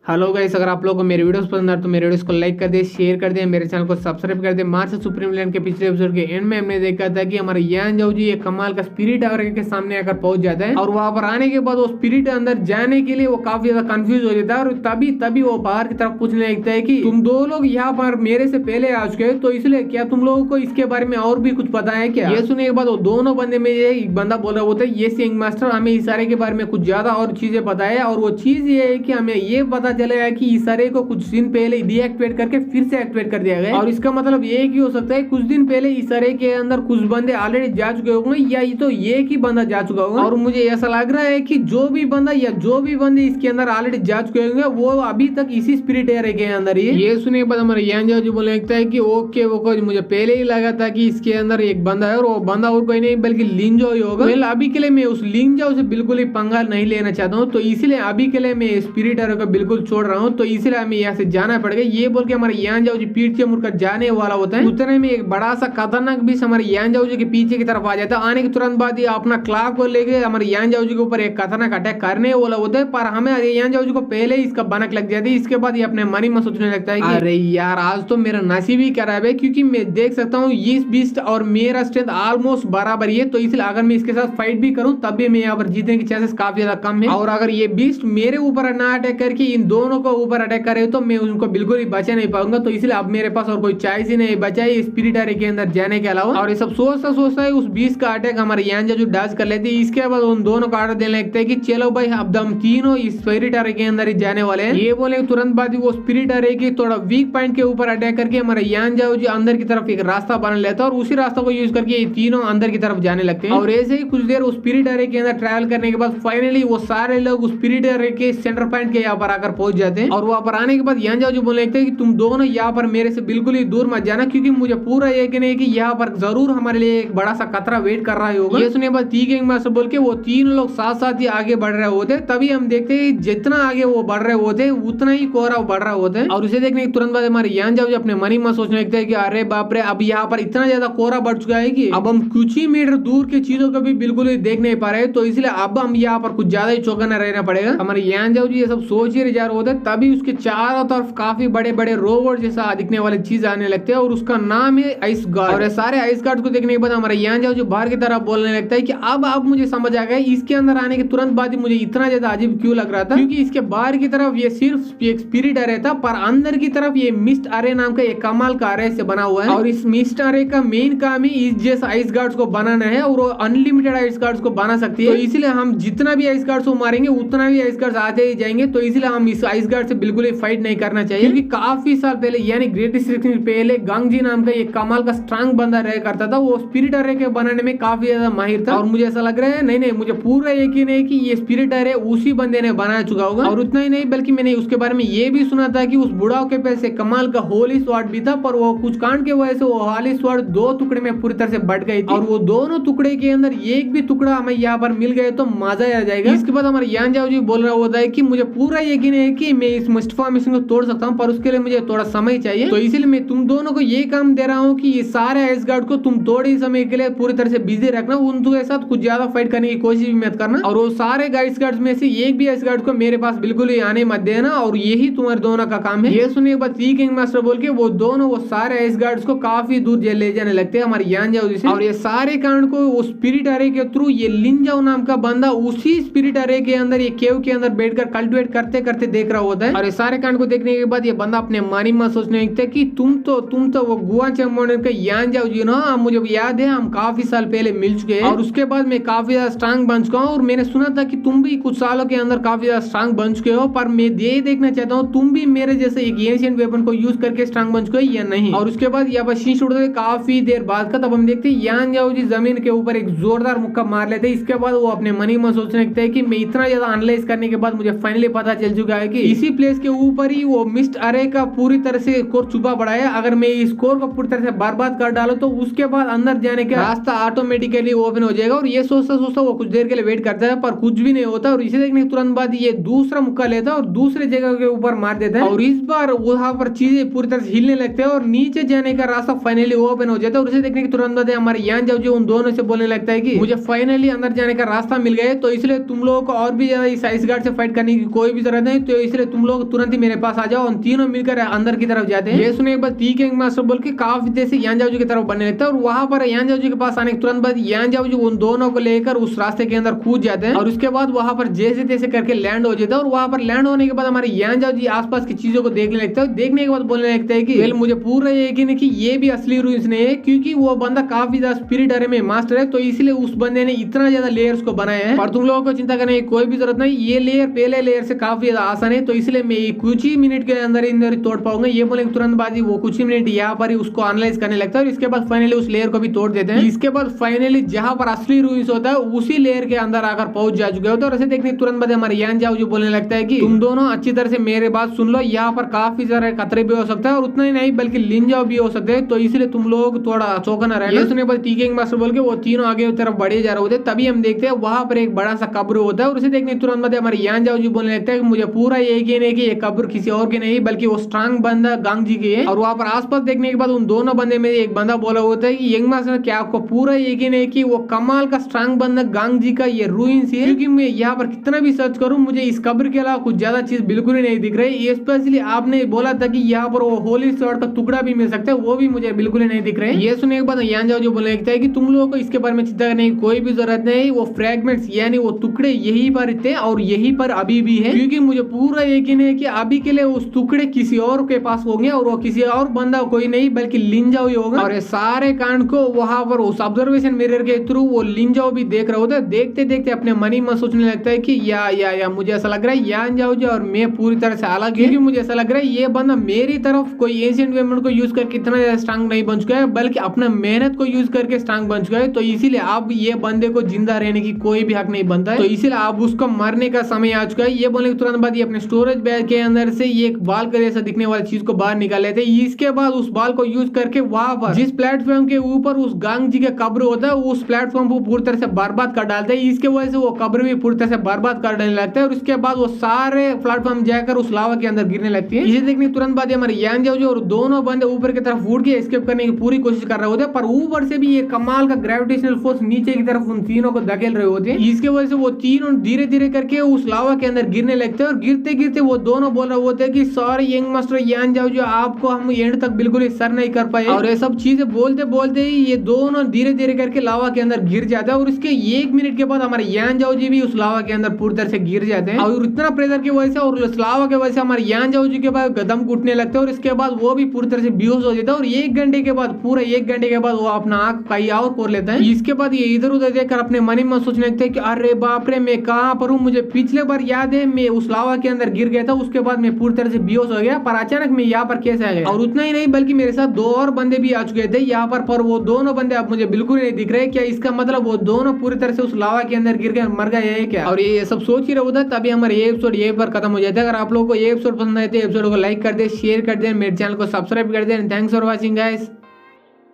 Hello guys, अगर आप लोगों को मेरे वीडियोस पसंद आए तो मेरे वीडियोस को लाइक कर दे, शेयर कर दे, मेरे चैनल को सब्सक्राइब कर दे। मार्च सुप्रीम विलेन के पिछले एपिसोड के एंड में हमने देखा था कि हमारा यान जाओ जी एक कमाल का स्पिरिट टावर के सामने आकर पहुंच जाता है और वहां पर आने के बाद वो स्पिरिट अंदर जाने के लिए वो काफी ज्यादा कंफ्यूज हो जाता है और तभी वो बाहर की तरफ पूछने लगता है कि तुम दो लोग यहाँ पर मेरे से पहले आ चुके हो, तो इसलिए क्या तुम लोगों को इसके बारे में और भी कुछ पता है क्या। ये सुनने के बाद वो दोनों बंदे में एक बंदा बोल रहा होता है, ये सिंह मास्टर हमें इशारे के बारे में कुछ ज्यादा और चीजें पता है और वो चीज ये है कि हमें ये पता चलेगा कि इशारे को कुछ दिन पहले डीएक्टिवेट करके फिर से एक्टिवेट कर दिया गया और इसका मतलब ये ही हो सकता है कुछ दिन पहले इशारे के अंदर कुछ बंदे ऑलरेडी जा चुके होंगे या ये तो एक ही बंदा जा चुका होगा। और मुझे ऐसा लग रहा है कि जो भी बंदा या जो भी बंदे इसके अंदर ऑलरेडी जा चुके होंगे वो अभी तक इसी स्पिरिट एरिया के अंदर ही। ये सुनने के बाद हमारे यान जाओ जी बोलने लगता है कि ओके वो कोई मुझे पहले ही लगा था कि इसके अंदर एक बंदा है और वो बंदा और कोई नहीं बल्कि लिंजो ही होगा। well, अभी के लिए मैं उस लिंजो से बिल्कुल ही पंगा नहीं लेना चाहता हूँ, तो इसलिए अभी के लिए मैं स्पिरिट एरिया को बिल्कुल छोड़ रहा हूँ, तो इसलिए हमें यहाँ से जाना पड़ेगा। ये बोल के हमारे यान जाओ जी पीठ से मुड़कर जाने वाला होता है। उतने में एक बड़ा सा खतरनाक भी हमारे यान जाओ जी के पीछे की तरफ आ जाता है। आने के तुरंत बाद ये अपना क्लॉक को लेके हमारे यान जाओ जी के ऊपर एक खतरनाक अटैक करने वाला होता है, पर हमें यान जाओ जी को पहले ही इसका बनक लग जाती है। इसके बाद ये अपने मन में सोचने लगता है कि अरे यार आज तो मेरा नसीब ही खराब है, क्योंकि मैं देख सकता हूँ इस बीस्ट और मेरा स्ट्रेंथ ऑलमोस्ट बराबर ही है, तो इसलिए अगर मैं इसके साथ फाइट भी करूँ तब भी मैं यहाँ पर जीतने के चांसेस काफी ज्यादा कम है। और अगर ये बीस्ट मेरे ऊपर ना अटैक करके इन दोनों को ऊपर अटैक करे तो मैं उनको बिल्कुल ही बचा नहीं पाऊंगा, तो इसलिए अब मेरे पास और कोई चॉइस ही नहीं बचा है स्पिरिट एरिया के अंदर जाने के अलावा। और ये सब सोचता है उस बीस्ट का अटैक हमारे यान जो डैश कर लेती है। इसके बाद उन दोनों को ऑर्डर देने लगते हैं कि चलो भाई अब हम तीनों इस स्पिरिट एरिया के अंदर ही जाने वाले हैं। ये बोले तुरंत बाद वो स्पिरिट एरिया के थोड़ा वीक पॉइंट के ऊपर अटैक करके हमारे यान जाओ जी अंदर की तरफ एक रास्ता बना लेता है और उसी रास्ता को यूज करके ये तीनों अंदर की तरफ जाने लगते हैं। और ऐसे ही कुछ देर उस स्पिरिट एरिया के अंदर ट्रैवल करने के बाद फाइनली वो सारे लोग उस स्पिरिट एरिया के सेंटर पॉइंट के यहाँ पर आकर पहुंच जाते हैं। और वहां पर आने के बाद यान जाओ जी बोलने लगते हैं कि तुम दोनों यहाँ पर मेरे से बिल्कुल ही दूर मत जाना, क्योंकि मुझे पूरा यकीन है कि यहाँ पर जरूर हमारे लिए एक बड़ा सा खतरा वेट कर रहा होगा। ये सुनने के बाद तीन मास्टर बोल के वो तीन लोग साथ साथ ही आगे बढ़ रहे होते, तभी हम देखते हैं जितना आगे वो बढ़ रहे होते उतना ही कोहरा बढ़ रहा होता है। और उसे देखने के तुरंत बाद हमारे यान जाओ जी अपने मनी में सोचने लगते हैं कि अरे बाप रे, अब यहाँ पर इतना ज्यादा कोहरा बढ़ चुका है कि अब हम कुछ ही मीटर दूर की चीजों को भी बिल्कुल ही देख नहीं पा रहे, तो इसलिए अब हम यहाँ पर कुछ ज्यादा ही चौकन्ना रहना पड़ेगा। हमारे यान जाओ जी ये सब सोच ही जा रहे होते, तभी उसके चारों तरफ काफी बड़े बड़े रोबोट जैसा दिखने वाले चीज आने लगते हैं और उसका नाम है आइस गार्ड। और सारे आइस गार्ड को देखने के बाद हमारा यान जाओ जो बाहर की तरफ बोलने लगता है कि अब मुझे समझ आ गया इसके अंदर आने के तुरंत बाद ही मुझे इतना ज्यादा अजीब क्यों लग रहा था, क्योंकि इसके बाहर की तरफ ये सिर्फ एक स्पिरिट अरे था, पर अंदर की तरफ ये मिस्ट अरे नाम का एक कमाल का अरे से बना हुआ है। और इस मिस्ट अरे का मेन काम ही इस जैसा आइस गार्ड्स को बनाना है और वो अनलिमिटेड आइस गार्ड्स को बना सकती है, तो इसलिए हम जितना भी आइस गार्ड्स को मारेंगे उतना भी आइस गार्ड्स आते ही जाएंगे, तो इसलिए हम इस आइस गार्ड से बिल्कुल ही फाइट नहीं करना चाहिए। क्योंकि काफी साल पहले यानी ग्रेट डिस्ट्रिक्ट पहले गंगजी नाम का एक कमाल का स्ट्रांग बंदा रह करता था, वो स्पिरिट अरे के बनाने में काफी ज्यादा माहिर था। और मुझे ऐसा लग रहा है नहीं मुझे पूरा यकीन है कि ये स्पिरिट अरे उसी बंदे ने बना चुका होगा। और उतना ही नहीं बल्कि मैंने उसके बारे में ये भी सुना था कि उस बुढ़ाओ के पास एक कमाल का होली स्वॉर्ड भी था, पर वो कुछ कांड के वजह से वो होली स्वॉर्ड दो टुकड़े में पूरी तरह से बट गई थी और वो दोनों टुकड़े के अंदर एक भी टुकड़ा हमें यहाँ पर मिल गए तो मजा आ जाएगा। इसके बाद हमारे यान जाओ जी बोल रहा होता है कि मुझे पूरा यकीन है कि मैं इस मुस्तफा मिशन को तोड़ सकता हूँ, पर उसके लिए मुझे थोड़ा समय चाहिए, तो इसलिए मैं तुम दोनों को ये काम दे रहा हूँ कि ये सारे आइस गार्ड को तुम थोड़े समय के लिए पूरी तरह से बिजी रखना, उनके साथ कुछ ज्यादा फाइट करने की कोशिश भी मत करना, और वो सारे आइस गार्ड में से एक भी आइस गार्ड को मेरे पास बिल्कुल ही आने मत देना, और यही तुम्हारे दोनों का काम है। ये सुनने के बाद थ्री किंग मास्टर बोल के वो दोनों वो सारे आइस गार्ड्स को काफी दूर ले जाने लगते हैं हमारे यान जाओ जी से। और ये सारे कांड को वो स्पिरिट अरे के थ्रू ये लिंजाओ नाम का बंदा उसी स्पिरिट अरे के अंदर ये केव के अंदर बैठकर कल्टिवेट करते करते देख रहा होता है। और ये सारे कांड को देखने के बाद ये बंदा अपने मानी में सोचने लगता है कि तुम तो वो गुआ चैम्पियन का यान जाओ जी ना, मुझे याद है हम काफी साल पहले मिल चुके हैं और उसके बाद मैं काफी ज्यादा स्ट्रांग बन चुका हूँ, और मैंने सुना था कि तुम भी कुछ सालों के अंदर काफी ज्यादा स्ट्रांग बन चुके हो, पर मैं ये देखना चाहता हूँ तुम भी मेरे जैसे एक एंशिएंट वेपन को यूज करके स्ट्रांग बन चुके हो या नहीं। और उसके बाद यहाँ पर शीश उड़ते काफी देर बाद का तब हम देखते हैं यान जाओ जी जमीन के ऊपर एक जोरदार मुक्का मार लेते हैं। इसके बाद वो अपने मनी में सोचने लगता है कि मैं इतना ज्यादा एनालाइज करने के बाद मुझे फाइनली पता चल चुका है कि इसी प्लेस के ऊपर ही वो मिस्ट अरे का पूरी तरह से स्कोर छुपा पड़ा है। अगर मैं इस स्कोर को पूरी तरह से बर्बाद कर डालू तो उसके बाद अंदर जाने का रास्ता ऑटोमेटिकली ओपन हो जाएगा। और ये सोचता वो कुछ देर के लिए वेट करता है, पर कुछ भी नहीं होता, और इसे देखने के तुरंत बाद ये दूसरा मुक्का लेता है और दूसरे जगह के ऊपर मार देता है, और इस बार वहां पर चीजें पूरी तरह से हिलने लगते हैं और नीचे जाने का रास्ता फाइनली ओपन हो जाता है। और इसे देखने के तुरंत बाद हमारे यान जाओ जी उन दोनों से बोलने लगता है कि मुझे फाइनली अंदर जाने का रास्ता मिल गया है, तो इसलिए तुम लोगों को और भी ज्यादा इस आइस गार्ड से फाइट करने की कोई भी जरूरत नहीं, तो तो इसलिए तुम लोग तुरंत ही मेरे पास आ जाओ। और तीनों मिलकर अंदर की तरफ जाते हैं। ये सुने एक बार टी किंग मास्टर बोल के काफी देर से यान जाओजी की तरफ बढ़ने लगता है और वहां पर यान जाओजी के पास आने के तुरंत बाद यान जाओजी उन दोनों को लेकर उस रास्ते के अंदर कूद जाते हैं और उसके बाद वहां पर जैसे तैसे करके लैंड हो जाता है। और वहां पर लैंड होने के बाद हमारे यान जाओजी आसपास की चीजों को देखने लगता है। देखने के बाद बोलने लगता है कि मुझे पूरा यकीन है कि ये भी असली रूइंस नहीं है, क्योंकि वो बंदा काफी ज्यादा स्पिरिट एरे में मास्टर है, तो इसलिए उस बंदे ने इतना ज्यादा लेयर्स को बनाया है। पर तुम लोगों को चिंता करने की कोई भी जरूरत नहीं, ये लेयर पहले लेयर से काफी ज्यादा आसान है, तो इसलिए मैं कुछ ही मिनट के अंदर तोड़ पाऊंगा। ये बोले तुरंत बाजी वो कुछ ही मिनट यहाँ पर ही उसको एनालाइज करने लगता है और इसके बाद फाइनली उस लेयर को भी तोड़ देते हैं। इसके बाद फाइनली जहां पर असली रूइंस होता है उसी लेयर के अंदर आकर पहुंच जा चुके होते हैं। और ऐसे देखने तुरंत बाद हमारे यान जाओ जो बोलने लगता है कि तुम दोनों अच्छी तरह से मेरे बात सुन लो, यहाँ पर काफी सारे खतरे भी हो सकता है और उतना ही नहीं बल्कि लिंजाओ भी हो सकते हैं, तो इसलिए तुम लोग थोड़ा चौकना रहना। सुनने पर टी किंग मास्टर बोल के वो तीनों आगे तरफ बढ़े जा रहे होते, तभी हम देखते हैं वहां पर एक बड़ा सा कब्र होता है। और उसे देखने तुरंत बाद हमारे यान जाओ जी बोलने लगता है कि मुझे पूरा यकीन है कि ये कब्र किसी और की नहीं बल्कि वो स्ट्रांग बंदा गांग जी की है। और वहां पर आसपास देखने के बाद उन दोनों बंदे में एक बंदा बोला होता है कि यंग मास्टर क्या आपको पूरा यकीन है कि वो कमाल का स्ट्रांग बंदा गांग जी का ये रूइंस है? क्योंकि मैं यहाँ पर कितना भी सर्च करूं मुझे इस कब्र के अलावा कुछ ज्यादा चीज बिल्कुल ही नहीं दिख रही। स्पेशली आपने बोला था कि यहाँ पर वो होली स्वॉर्ड का टुकड़ा भी मिल सकता है, वो भी मुझे बिल्कुल ही नहीं दिख रहे। ये सुनने के बाद यान जाओ जो बोलने लगता है कि तुम लोगों को इसके बारे में चिंता करने की कोई भी जरूरत नहीं, वो फ्रेगमेंट्स यानी वो टुकड़े यही पर थे और यही पर अभी भी है, क्योंकि मुझे पूरा यकीन है कि अभी के लिए उस टुकड़े किसी और के पास होंगे और वो किसी और बंदा कोई नहीं बल्कि लिंजाओ ही होगा। और ये सारे कांड को वहां पर उस ऑब्जर्वेशन मिरर के थ्रू वो लिंजाओ भी देख रहे होते हैं। देखते देखते अपने मन ही मन सोचने लगता है कि या मुझे ऐसा लग रहा है यान जाओ जो और मैं पूरी तरह से अलग है, क्योंकि मुझे ऐसा लग रहा है ये बंदा मेरी तरफ कोई एशियन वेपन को यूज करके इतना ज्यादा स्ट्रांग नहीं बन चुका है बल्कि अपना मेहनत को यूज करके स्ट्रांग बन चुका है, तो इसीलिए अब ये बंदे को जिंदा रहने की कोई भी हक नहीं बनता है, तो इसीलिए अब उसको मरने का समय आ चुका है। ये बोलने के तुरंत बाद ये अपने स्टोरेज बैग के अंदर से ये एक बाल के जैसा दिखने वाली चीज को बाहर निकाल लेते हैं। इसके बाद उस बाल को यूज करके वहां पर जिस प्लेटफॉर्म के ऊपर उस गांग जी का कब्र होता है उस प्लेटफॉर्म को पूरी तरह से बर्बाद कर डालते हैं। इसके वजह से वो कब्र भी पूरी तरह से बर्बाद कर देने लगता है और उसके बाद वो सारे प्लेटफॉर्म जाकर उस लावा के अंदर गिरने लगती है। इसे देखने तुरंत बाद हमारे यान जाओ जो और दोनों बंदे ऊपर की तरफ उड़ के एस्केप करने की पूरी कोशिश कर रहे होते हैं, पर ऊपर से भी ये कमाल का ग्रेविटेशनल फोर्स नीचे की तरफ उन तीनों को धकेल रहे होते हैं। इसके वजह से वो तीनों धीरे धीरे करके उस लावा के अंदर गिरने लगते हैं और गिरते गिरते वो दोनों बोल रहे होते हैं कि सॉरी यंग मास्टर यान जाओ जो आपको हम एंड तक बिल्कुल ही सर नहीं कर पाए। और ये सब चीजें बोलते बोलते ही ये दोनों धीरे धीरे करके लावा के अंदर गिर जाता है और उसके 1 मिनट के बाद हमारे यान जाओ जी भी उस लावा के अंदर पूरी तरह से गिर जाते हैं। और इतना प्रेशर की वजह से और उस लावा की वजह से हमारे यान जाओ जी के बाद कदम घुटने लगते हैं और इसके बाद वो भी पूरी तरह से बेहोश हो जाता है। और 1 घंटे के बाद पूरा 1 घंटे के बाद वो अपना आंख कहीं और खोल लेता है। इसके बाद ये इधर उधर देखकर अपने मन में सोचने लगते हैं कि अरे बाप रे मैं कहाँ पर हूँ, मुझे पिछले बार याद है मैं उस लावा के अंदर गिर गया था, उसके बाद मैं पूरी तरह से बेहोश हो गया, पर अचानक मैं यहाँ पर कैसे आ गया। और उतना ही नहीं बल्कि मेरे साथ 2 और बंदे भी आ चुके थे यहाँ पर वो दोनों बंदे अब मुझे बिल्कुल नहीं दिख रहे। क्या इसका मतलब वो दोनों पूरी तरह से उस लावा के अंदर गिर गए मर गए है क्या? और ये सब सोच ही रहे होता तभी हमारे ये एपिसोड यहीं पर खत्म हो जाता है। अगर आप लोगों को ये एपिसोड पसंद आए तो एपिसोड को लाइक कर दे, शेयर कर दे, मेरे चैनल को सब्सक्राइब कर दे। Thanks for watching guys.